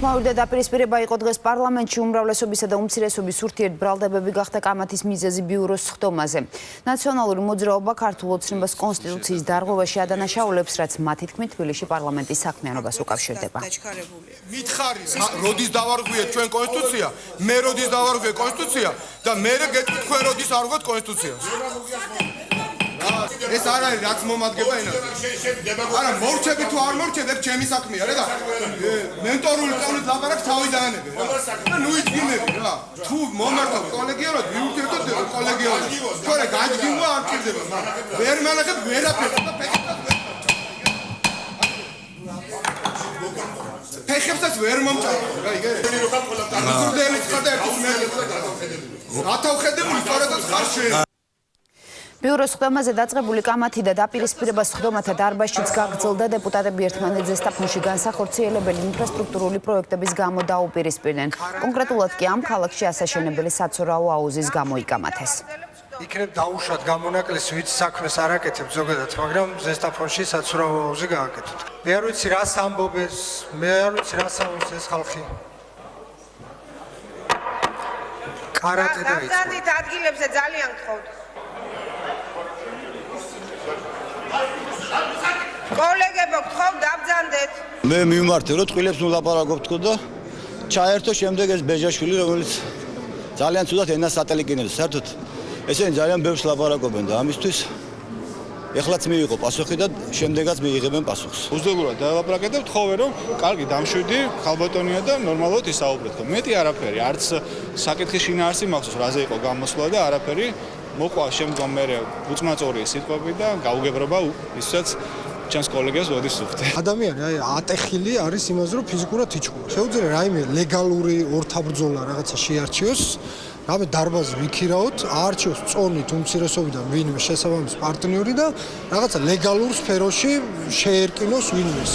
უთანხმოური და დაპირისპირება იყო დღეს პარლამენტში უმრავლესობისა და უმცირესობის ურთიერთბრალდებები გახდა კამათის მიზეზი ბიუროს სხდომაზე. ნაციონალური მოძრაობა ქართულ ოცნებას კონსტიტუციის დარღვევაში ადანაშაულებს, რაც მათი თქმით თბილისში პარლამენტის საქმიანობას უკავშირდება. მითხარი, როდის დავარღვიეთ ჩვენ კონსტიტუცია, მე როდის დავარღვიე კონსტიტუცია და მე გეტყვით თქვენ როდის არ ვღოთ კონსტიტუციას. ეს არ არის რაც მომადგება ენაზე. არა, მორჩები თუ არ მორჩები, ჩემი საქმეა რა და მენტორული ტონით ლაპარაკს თავი დაანებე რა. ნუ იძგინები რა. თუ მომართოთ კოლეგიალურად, მიუხედავად კოლეგიალურად. თორე გაჯგინვა არ ჭირდება, მაგრამ ვერ მანახებ ვერაფერს და ფეხებსაც ვერ მომჭამთ რა იგე. გურდელის ხარ და ერთის მერე. ათავხედებული სწორედაც ხარ შენ. ბიუროს სხდომაზე დაწყებული კამათი და დაპირისპირება სხდომათა დარბაზშიც გაგრძელდა. დეპუტატები ერთმანეთს ზესტაფონში განსახორციელებელი ინფრასტრუქტურული პროექტების გამო დაუპირისპირდნენ. კონკრეტულად კი ამ ქალაქში ასაშენებელი საცურაო აუზის გამო იკამათეს. იქნებ დაუშვათ გამონაკლისს, ვიც საქმეს არ აკეთებს ზოგადად, მაგრამ ზესტაფონში საცურაო აუზი გააკეთოთ. მე არ ვიცი რას ამბობენ, მე არ ვიცი რას ამბობს ეს ხალხი. კარატე დაიწყო. დაბრძანდით ადგილებზე ძალიან გთხოვთ. კოლეგებო, გთხოვთ დაბრძანდეთ. მე მიმართე რომ წყვილებს ნუ ლაპარაკობთ თქო და ჩაერთო შემდეგ ეს ბეჟაშვილი რომელიც ძალიან ცუდად ენას ატელიკინებს საერთოდ ესენი ძალიან ბევრს ლაპარაკობენ და ამისთვის ეხლაც მიიღო პასუხი და შემდეგაც მიიღებენ პასუხს. უზდელურად დაელაპარაკეთ, თხოვე რომ კარგი დამშვიდი, ხალბატონია და ნორმალურად ისაუბრეთ. მეტი არაფერი, არც საკითხის შინაარსი მახსოვს, რაზე იყო გამოსვლა და არაფერი მოყვა შემდგომ მე უწმაწორი სიტყვები და გაუგებრობა ისაც ჩემს კოლეგებს ვოდის სუფთე. ადამიანი აი ატეხილი არის იმაზე რომ ფიზიკურად იჭყო. შეუძლია რაიმე ლეგალური ორთაბრძოლა რაღაცა შეარჩიოს. რამე დარბაზი ვიქირაოთ, აარჩიოს წონით უმცირესობიდან ვინმე შესაბამის პარტნიორი და რაღაცა ლეგალურ სფეროში შეერკინოს ვინმეს.